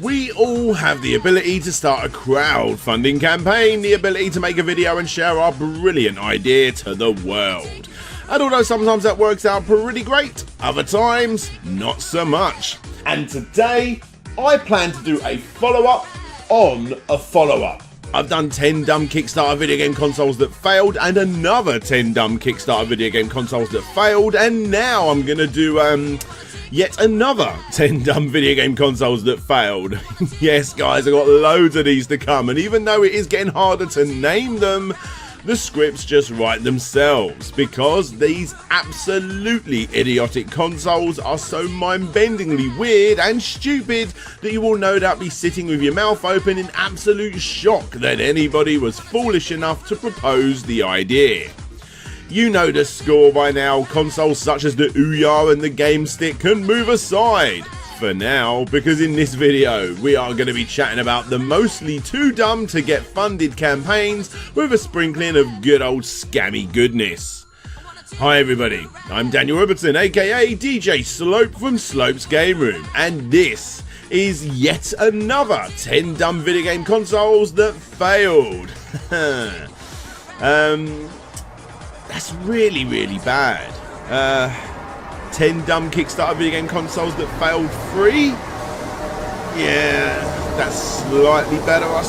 We all have the ability to start a crowdfunding campaign, the ability to make a video and share our brilliant idea to the world. And although sometimes that works out pretty great, other times not so much. And today, I plan to do a follow-up on a follow-up. I've done 10 dumb Kickstarter video game consoles that failed and another 10 dumb Kickstarter video game consoles that failed, and now I'm gonna do yet another 10 dumb video game consoles that failed. Yes guys, I've got loads of these to come, and even though it is getting harder to name them, the scripts just write themselves, because these absolutely idiotic consoles are so mind-bendingly weird and stupid that you will no doubt be sitting with your mouth open in absolute shock that anybody was foolish enough to propose the idea. You know the score by now. Consoles such as the Ouya and the Game Stick can move aside for now, because in this video we are going to be chatting about the mostly too dumb to get funded campaigns with a sprinkling of good old scammy goodness. Hi everybody, I'm Daniel Robertson, aka DJ Slope from Slope's Game Room, and this is yet another 10 dumb video game consoles that failed. That's really bad. 10 dumb Kickstarter video game consoles that failed free? Yeah, that's slightly better, I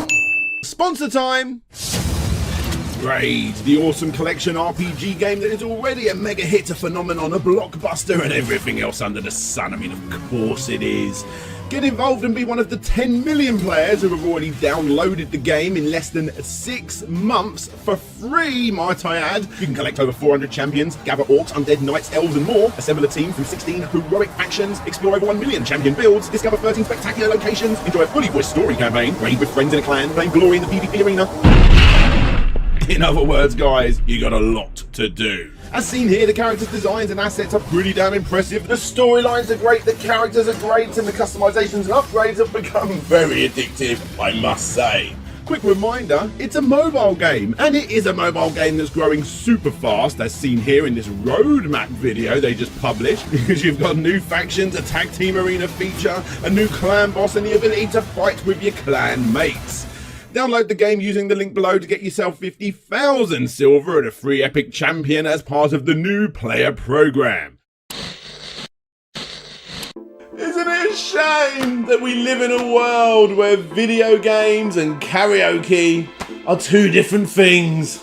suppose. Sponsor time! Raid, the awesome collection RPG game that is already a mega hit, a phenomenon, a blockbuster, and everything else under the sun. I mean, of course it is. Get involved and be one of the 10 million players who have already downloaded the game in less than 6 months for free, might I add. You can collect over 400 champions, gather orcs, undead, knights, elves and more, assemble a team through 16 heroic factions, explore over 1 million champion builds, discover 13 spectacular locations, enjoy a fully voiced story campaign, raid with friends in a clan, claim glory in the PvP arena. In other words, guys, you got a lot to do. As seen here, the characters' designs and assets are pretty damn impressive, the storylines are great, the characters are great, and the customizations and upgrades have become very addictive, I must say. Quick reminder, it's a mobile game, and it is a mobile game that's growing super fast, as seen here in this roadmap video they just published, because you've got new factions, a tag team arena feature, a new clan boss, and the ability to fight with your clan mates. Download the game using the link below to get yourself 50,000 silver and a free epic champion as part of the new player program. Isn't it a shame that we live in a world where video games and karaoke are two different things?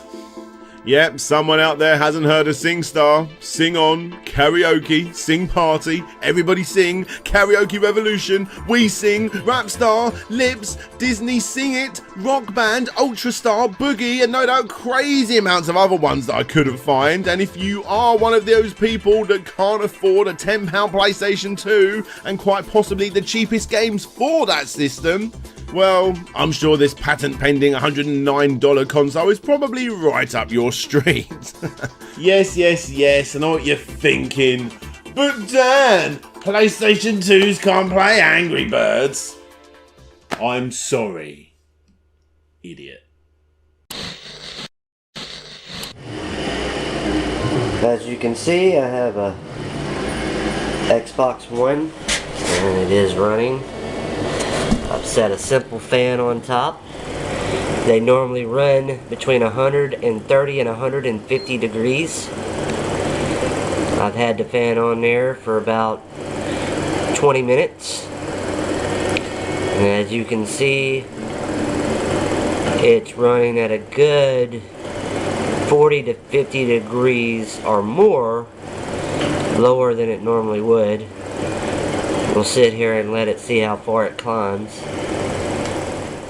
Yep, someone out there hasn't heard of SingStar. Sing on, karaoke, sing party, everybody sing, karaoke revolution, we sing, Rapstar, Lips, Disney Sing It, Rock Band, Ultrastar, Boogie, and no doubt crazy amounts of other ones that I couldn't find. And if you are one of those people that can't afford a £10 PlayStation 2 and quite possibly the cheapest games for that system, well, I'm sure this patent-pending $109 console is probably right up your street. Yes, I know what you're thinking. But Dan, PlayStation 2s can't play Angry Birds. I'm sorry, idiot. As you can see, I have a Xbox One, and it is running. I've set a simple fan on top. They normally run between 130 and 150 degrees. I've had the fan on there for about 20 minutes. And as you can see, it's running at a good 40 to 50 degrees or more lower than it normally would. We'll sit here and let it see how far it climbs.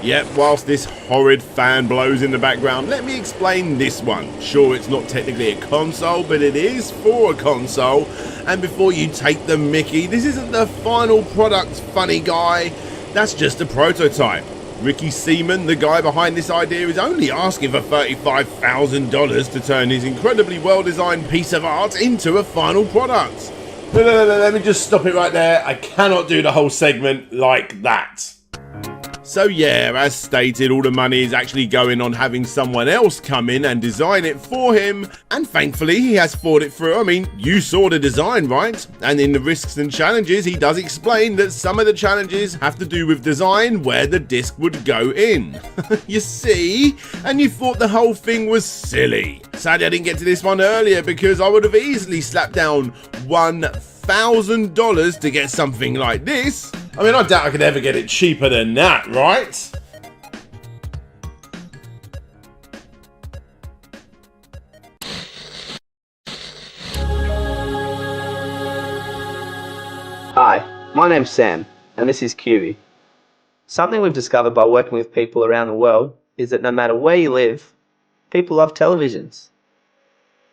Yep, whilst this horrid fan blows in the background, let me explain this one. Sure, it's not technically a console, but it is for a console. And before you take the mickey, this isn't the final product, funny guy. That's just a prototype. Ricky Seaman, the guy behind this idea, is only asking for $35,000 to turn his incredibly well-designed piece of art into a final product. No, let me just stop it right there. I cannot do the whole segment like that. So yeah, as stated, all the money is actually going on having someone else come in and design it for him, and thankfully he has thought it through. I mean, you saw the design, right? And in the risks and challenges, he does explain that some of the challenges have to do with design where the disc would go in. You see? And you thought the whole thing was silly. Sadly, I didn't get to this one earlier because I would have easily slapped down $1,000 to get something like this. I mean, I doubt I could ever get it cheaper than that, right? Hi, my name's Sam, and this is QB. Something we've discovered by working with people around the world is that no matter where you live, people love televisions.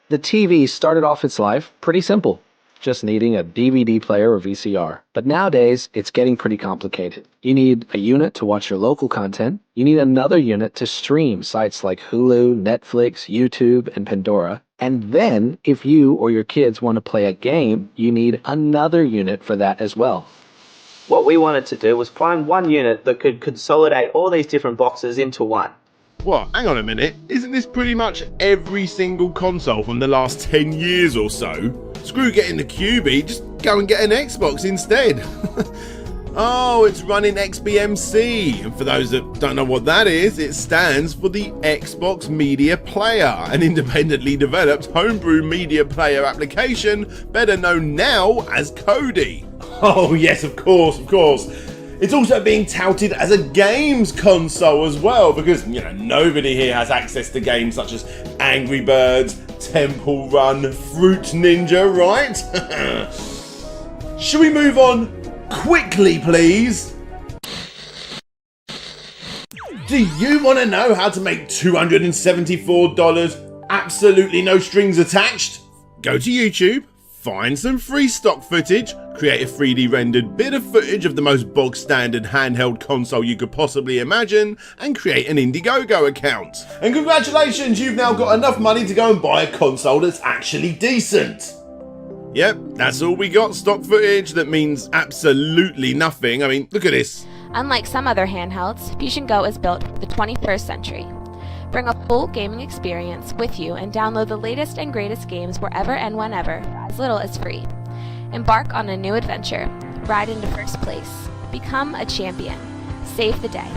The TV started off its life pretty simple, just needing a DVD player or VCR. But nowadays, it's getting pretty complicated. You need a unit to watch your local content. You need another unit to stream sites like Hulu, Netflix, YouTube, and Pandora. And then, if you or your kids want to play a game, you need another unit for that as well. What we wanted to do was find one unit that could consolidate all these different boxes into one. What? Hang on a minute. Isn't this pretty much every single console from the last 10 years or so? Screw getting the QB, just go and get an Xbox instead. Oh, it's running XBMC. And for those that don't know what that is, it stands for the Xbox Media Player, an independently developed homebrew media player application, better known now as Kodi. Oh yes, of course, of course. It's also being touted as a games console as well, because, you know, nobody here has access to games such as Angry Birds, Temple Run, Fruit Ninja, right? Should we move on quickly, please? Do you want to know how to make $274 absolutely no strings attached? Go to YouTube, find some free stock footage, create a 3D rendered bit of footage of the most bog standard handheld console you could possibly imagine, and create an Indiegogo account. And congratulations, you've now got enough money to go and buy a console that's actually decent. Yep, that's all we got, stock footage that means absolutely nothing. I mean, look at this. Unlike some other handhelds, Fusion Go is built for the 21st century. Bring a full gaming experience with you and download the latest and greatest games wherever and whenever, as little as free. Embark on a new adventure, ride into first place, become a champion, save the day,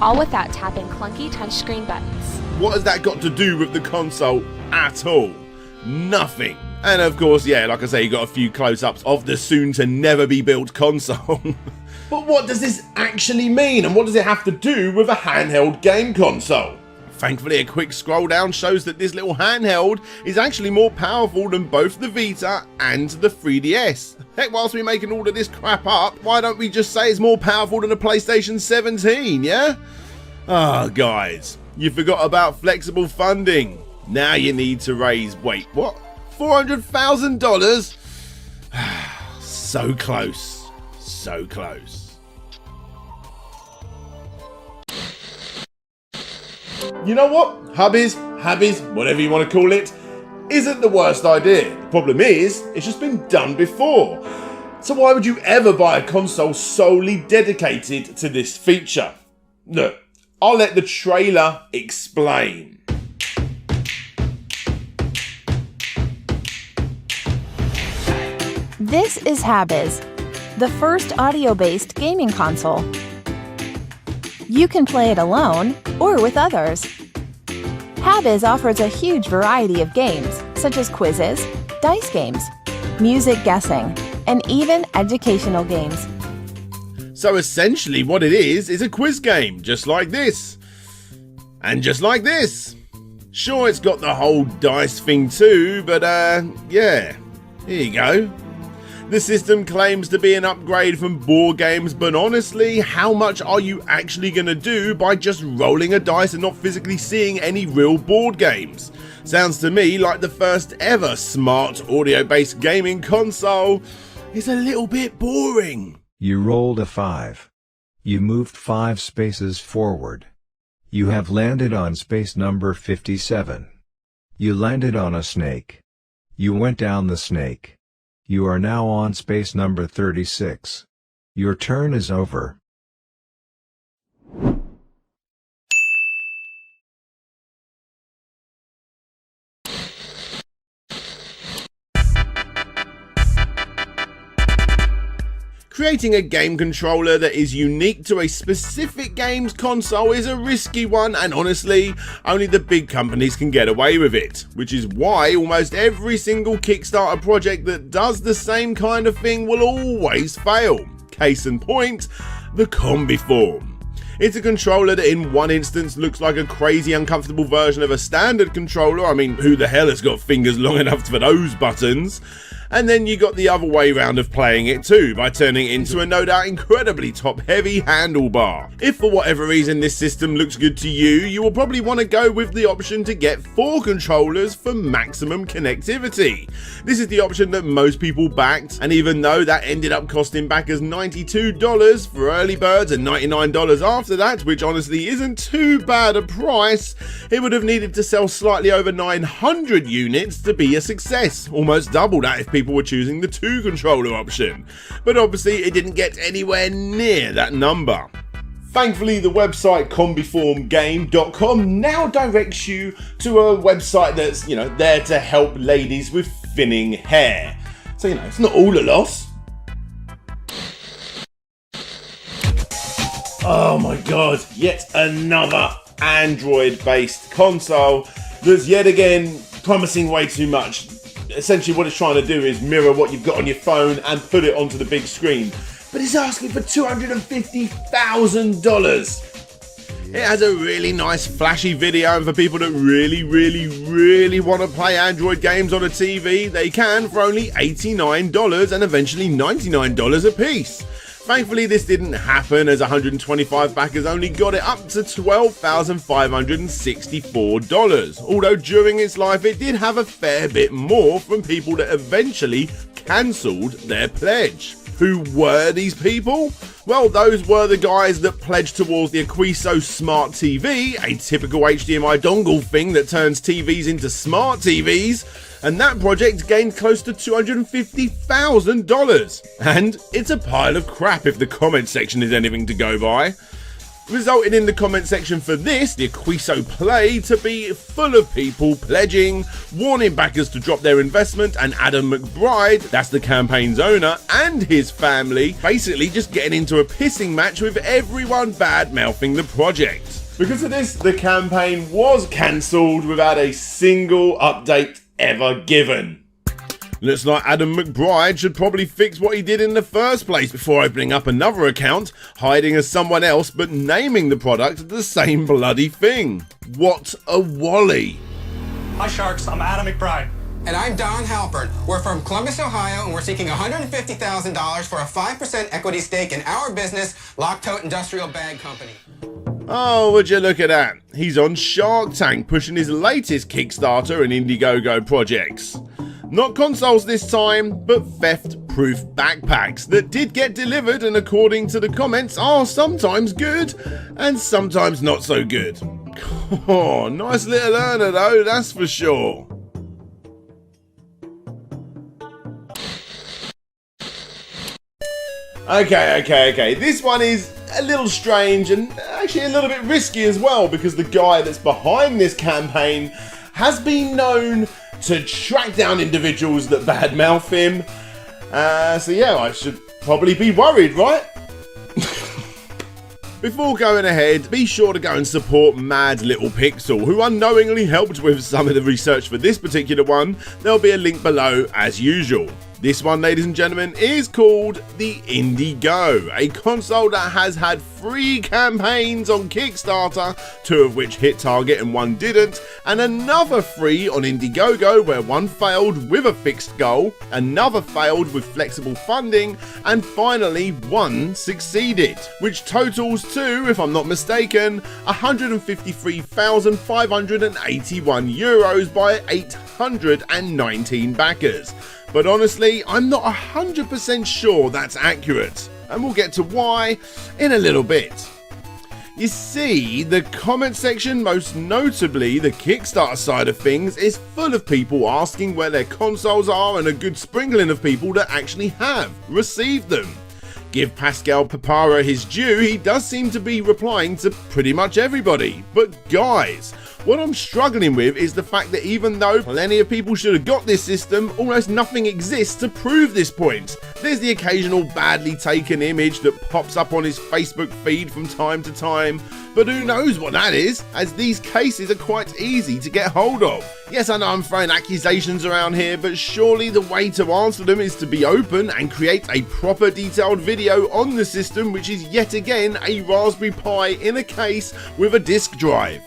all without tapping clunky touchscreen buttons. What has that got to do with the console at all? Nothing. And of course, yeah, like I say, you got a few close-ups of the soon-to-never-be-built console. But what does this actually mean, and what does it have to do with a handheld game console? Thankfully, a quick scroll down shows that this little handheld is actually more powerful than both the Vita and the 3DS. Heck, whilst we're making all of this crap up, why don't we just say it's more powerful than a PlayStation 17, yeah? Ah, guys, you forgot about flexible funding. Now you need to raise, wait, what? $400,000? So close, so close. You know what? Habiz, whatever you want to call it, isn't the worst idea. The problem is, it's just been done before. So why would you ever buy a console solely dedicated to this feature? Look, I'll let the trailer explain. This is Habiz, the first audio-based gaming console. You can play it alone or with others. Habiz offers a huge variety of games, such as quizzes, dice games, music guessing, and even educational games. So essentially what it is a quiz game, just like this. And just like this. Sure, it's got the whole dice thing too, but yeah, here you go. The system claims to be an upgrade from board games, but honestly, how much are you actually going to do by just rolling a dice and not physically seeing any real board games? Sounds to me like the first ever smart audio-based gaming console is a little bit boring. You rolled a 5. You moved 5 spaces forward. You have landed on space number 57. You landed on a snake. You went down the snake. You are now on space number 36. Your turn is over. Creating a game controller that is unique to a specific game's console is a risky one, and honestly, only the big companies can get away with it, which is why almost every single Kickstarter project that does the same kind of thing will always fail. Case in point, the Combi form. It's a controller that in one instance looks like a crazy uncomfortable version of a standard controller. I mean, who the hell has got fingers long enough for those buttons? And then you got the other way round of playing it too, by turning it into a no doubt incredibly top heavy handlebar. If for whatever reason this system looks good to you, you will probably want to go with the option to get 4 controllers for maximum connectivity. This is the option that most people backed, and even though that ended up costing backers $92 for early birds and $99 after that, which honestly isn't too bad a price, it would have needed to sell slightly over 900 units to be a success, almost double that if people were choosing the 2 controller option, but obviously it didn't get anywhere near that number. Thankfully, the website combiformgame.com now directs you to a website that's, there to help ladies with thinning hair. So, it's not all a loss. Oh my god, yet another Android-based console that's yet again promising way too much. Essentially what it's trying to do is mirror what you've got on your phone and put it onto the big screen. But it's asking for $250,000. It has a really nice flashy video, and for people that really want to play Android games on a TV, they can for only $89 and eventually $99 a piece. Thankfully this didn't happen, as 125 backers only got it up to $12,564, although during its life it did have a fair bit more from people that eventually cancelled their pledge. Who were these people? Well, those were the guys that pledged towards the Equiso Smart TV, a typical HDMI dongle thing that turns TVs into smart TVs, and that project gained close to $250,000. And it's a pile of crap if the comment section is anything to go by. Resulting in the comment section for this, the Equiso Play, to be full of people pledging, warning backers to drop their investment, and Adam McBride, that's the campaign's owner, and his family, basically just getting into a pissing match with everyone bad-mouthing the project. Because of this, the campaign was cancelled without a single update ever given. Looks like Adam McBride should probably fix what he did in the first place before opening up another account, hiding as someone else but naming the product the same bloody thing. What a wally. Hi Sharks, I'm Adam McBride. And I'm Don Halpern. We're from Columbus, Ohio, and we're seeking $150,000 for a 5% equity stake in our business, Locktote Industrial Bag Company. Oh, would you look at that? He's on Shark Tank pushing his latest Kickstarter and Indiegogo projects. Not consoles this time, but theft-proof backpacks that did get delivered and according to the comments are sometimes good and sometimes not so good. Oh, nice little earner though, that's for sure. Okay. This one is a little strange and actually a little bit risky as well, because the guy that's behind this campaign has been known to track down individuals that badmouth him. So yeah, I should probably be worried, right? Before going ahead, be sure to go and support Mad Little Pixel, who unknowingly helped with some of the research for this particular one. There'll be a link below as usual. This one, ladies and gentlemen, is called the IndieGo, a console that has had 3 campaigns on Kickstarter, 2 of which hit target and 1 didn't, and another 3 on Indiegogo where 1 failed with a fixed goal, another failed with flexible funding, and finally 1 succeeded, which totals to, if I'm not mistaken, €153,581 by 819 backers. But honestly, I'm not 100% sure that's accurate, and we'll get to why in a little bit. You see, the comment section, most notably the Kickstarter side of things, is full of people asking where their consoles are and a good sprinkling of people that actually have received them. Give Pascal Papara his due, he does seem to be replying to pretty much everybody. But guys, What I'm struggling with is the fact that even though plenty of people should have got this system, almost nothing exists to prove this point. There's the occasional badly taken image that pops up on his Facebook feed from time to time, but who knows what that is, as these cases are quite easy to get hold of. Yes, I know I'm throwing accusations around here, but surely the way to answer them is to be open and create a proper detailed video on the system, which is yet again a Raspberry Pi in a case with a disk drive.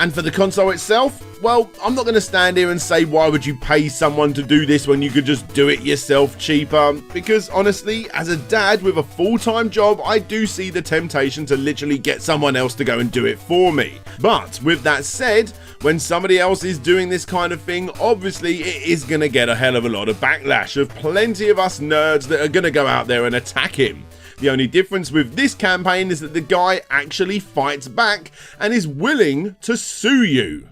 And for the console itself, well, I'm not going to stand here and say why would you pay someone to do this when you could just do it yourself cheaper, because honestly, as a dad with a full-time job, I do see the temptation to literally get someone else to go and do it for me. But with that said, when somebody else is doing this kind of thing, obviously it is going to get a hell of a lot of backlash of plenty of us nerds that are going to go out there and attack him. The only difference with this campaign is that the guy actually fights back and is willing to sue you.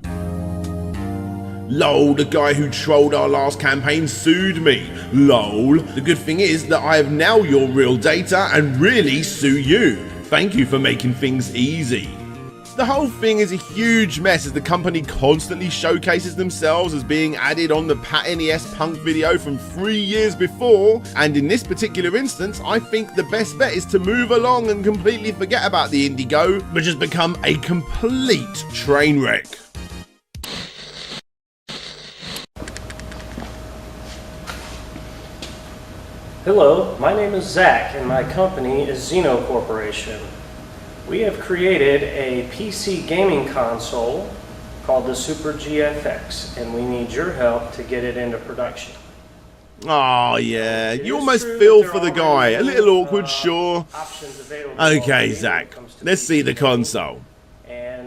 Lol, the guy who trolled our last campaign sued me. Lol, the good thing is that I have now your real data and really sue you. Thank you for making things easy. The whole thing is a huge mess as the company constantly showcases themselves as being added on the Pat NES Punk video from 3 years before, and in this particular instance I think the best bet is to move along and completely forget about the IndieGo, which has become a complete train wreck. Hello, my name is Zach and my company is Zeno Corporation. We have created a PC gaming console called the Super GFX, and we need your help to get it into production. Oh yeah, you almost feel for the guy. A little awkward, sure. Okay, Zach, let's see the console.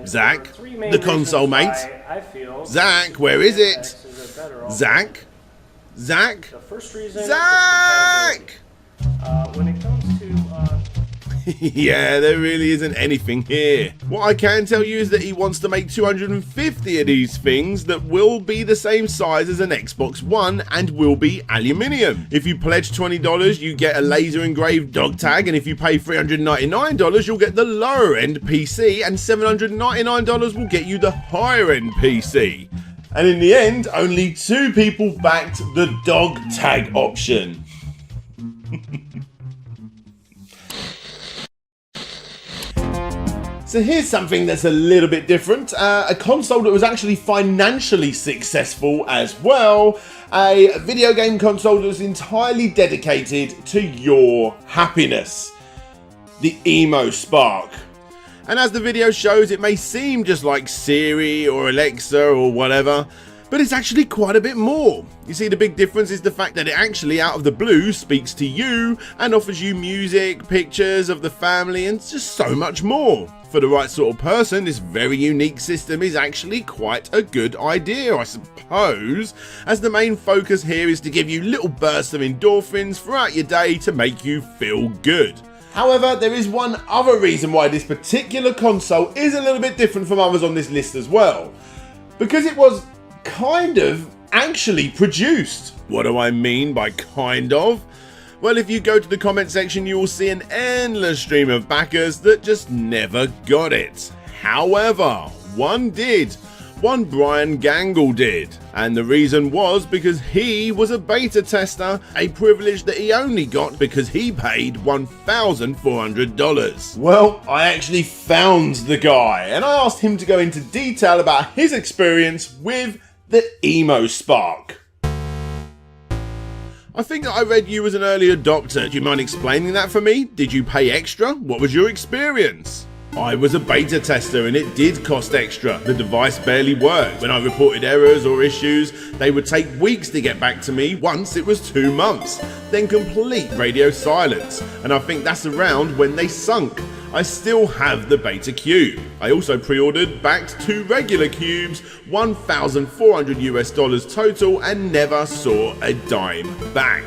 Zach, the console, mate. Zach, where is it? Zach? Zach? Zach! When it comes to yeah, there really isn't anything here. What I can tell you is that he wants to make 250 of these things that will be the same size as an Xbox One and will be aluminium. If you pledge $20, you get a laser engraved dog tag, and if you pay $399, you'll get the lower end PC, and $799 will get you the higher end PC. And in the end, only 2 people backed the dog tag option. So here's something that's a little bit different, a console that was actually financially successful as well, a video game console that was entirely dedicated to your happiness, the Emo Spark. And as the video shows, it may seem just like Siri or Alexa or whatever, but it's actually quite a bit more. You see, the big difference is the fact that it actually out of the blue speaks to you and offers you music, pictures of the family, and just so much more. For the right sort of person, this very unique system is actually quite a good idea, I suppose, as the main focus here is to give you little bursts of endorphins throughout your day to make you feel good. However, there is one other reason why this particular console is a little bit different from others on this list as well. Because it was kind of actually produced. What do I mean by kind of? Well, if you go to the comment section, you will see an endless stream of backers that just never got it. However, one did. One Brian Gangle did. And the reason was because he was a beta tester, a privilege that he only got because he paid $1,400. Well, I actually found the guy and I asked him to go into detail about his experience with the Emo Spark. I think that I read you as an early adopter. Do you mind explaining that for me? Did you pay extra? What was your experience? I was a beta tester and it did cost extra. The device barely worked. When I reported errors or issues, they would take weeks to get back to me. Once it was 2 months. Then complete radio silence. And I think that's around when they sunk. I still have the beta cube. I also pre-ordered backed 2 regular cubes, $1,400 total, and never saw a dime back.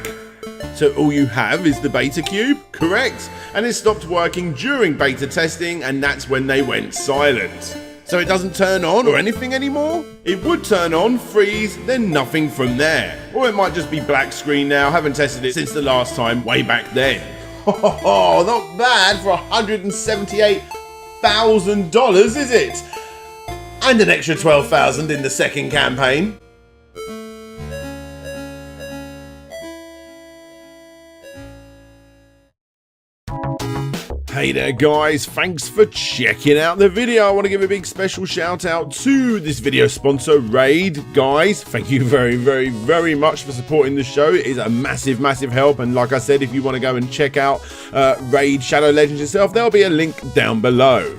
So all you have is the beta cube? Correct. And it stopped working during beta testing, and that's when they went silent. So it doesn't turn on or anything anymore? It would turn on, freeze, then nothing from there. Or it might just be black screen now. Haven't tested it since the last time, way back then. Oh, not bad for $178,000, is it? and an extra 12,000 in the second campaign. Hey there guys, thanks for checking out the video. I want to give a big special shout out to this video sponsor, Raid. Guys, thank you very much for supporting the show. It is a massive help, and like I said, if you want to go and check out Raid Shadow Legends yourself, there'll be a link down below.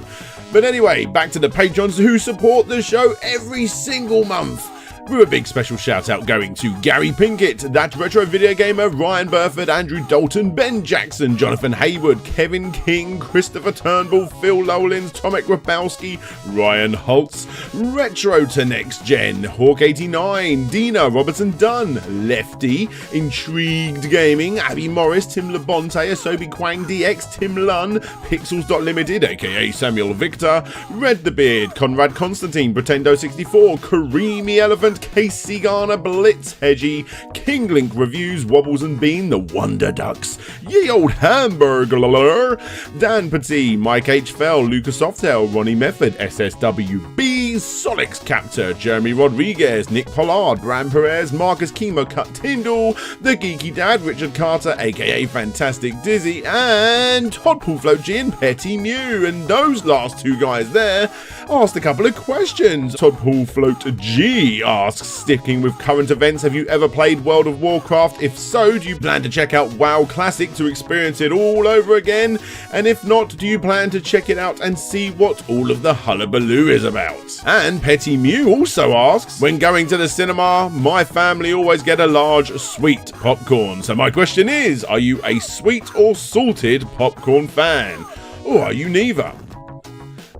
But anyway, back to the patrons who support the show every single month. With a big special shout out going to Gary Pinkett, That Retro Video Gamer, Ryan Burford, Andrew Dalton, Ben Jackson, Jonathan Haywood, Kevin King, Christopher Turnbull, Phil Lowlins, Tomek Rapowski, Ryan Holtz, Retro to Next Gen, Hawk89, Dina, Robertson Dunn, Lefty, Intrigued Gaming, Abby Morris, Tim Labonte, Asobi Quang DX, Tim Lunn, Pixels.Limited, aka Samuel Victor, Red the Beard, Conrad Constantine, Pretendo64, Karimi Elephant, Casey Garner, Blitz Hedgie, King Link Reviews, Wobbles and Bean, The Wonder Ducks, Ye Old Hamburglar, Dan Petit, Mike H. Fell, Lucas Softail, Ronnie Method, SSWB, Solix Captor, Jeremy Rodriguez, Nick Pollard, Bram Perez, Marcus Kimo Cut Tyndall, The Geeky Dad, Richard Carter, aka Fantastic Dizzy, and Todd Poolfloat G and Petty Mew. And those last two guys there asked a couple of questions. Todd Poolfloat G asks, sticking with current events, have you ever played World of Warcraft? If so, do you plan to check out WoW Classic to experience it all over again? And if not, do you plan to check it out and see what all of the hullabaloo is about? And Petty Mew also asks, when going to the cinema, my family always get a large sweet popcorn. So my question is, are you a sweet or salted popcorn fan? Or are you neither?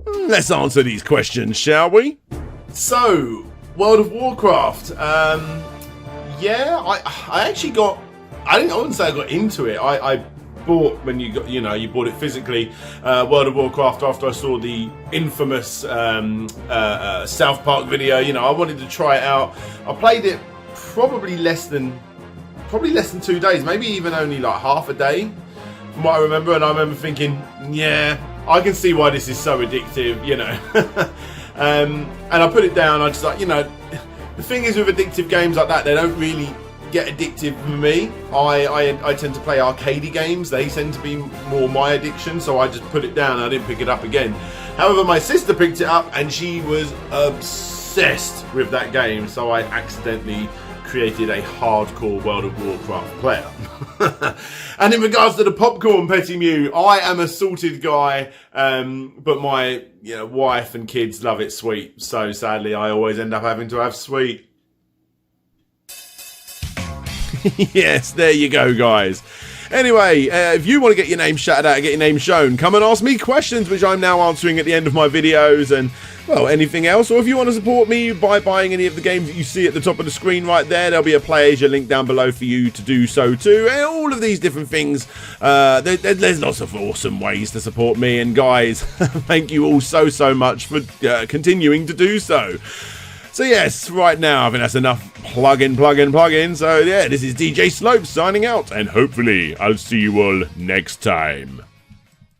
Let's answer these questions, shall we? So, World of Warcraft. Yeah, I actually got. I wouldn't say I got into it. I bought, when you got, you bought it physically, World of Warcraft after I saw the infamous South Park video. I wanted to try it out. I played it probably less than 2 days, maybe even only like half a day, from what I remember. And I remember thinking, yeah, I can see why this is so addictive, and I put it down. I just the thing is with addictive games like that, they don't really get addictive for me. I tend to play arcadey games. They tend to be more my addiction, so I just put it down. I didn't pick it up again. However, my sister picked it up and she was obsessed with that game, so I accidentally created a hardcore World of Warcraft player. And in regards to the popcorn, Petty Mew, I am a salted guy, but my wife and kids love it sweet. So sadly, I always end up having to have sweet. Yes, there you go, guys. Anyway, if you want to get your name shouted out, get your name shown, come and ask me questions, which I'm now answering at the end of my videos, and, well, anything else. Or if you want to support me by buying any of the games that you see at the top of the screen right there, there'll be a PlayAsia link down below for you to do so too. And all of these different things, there's lots of awesome ways to support me. And guys, thank you all so much for continuing to do so. So yes, right now I think that's enough plug in. So yeah, this is DJ Slope signing out, and hopefully I'll see you all next time.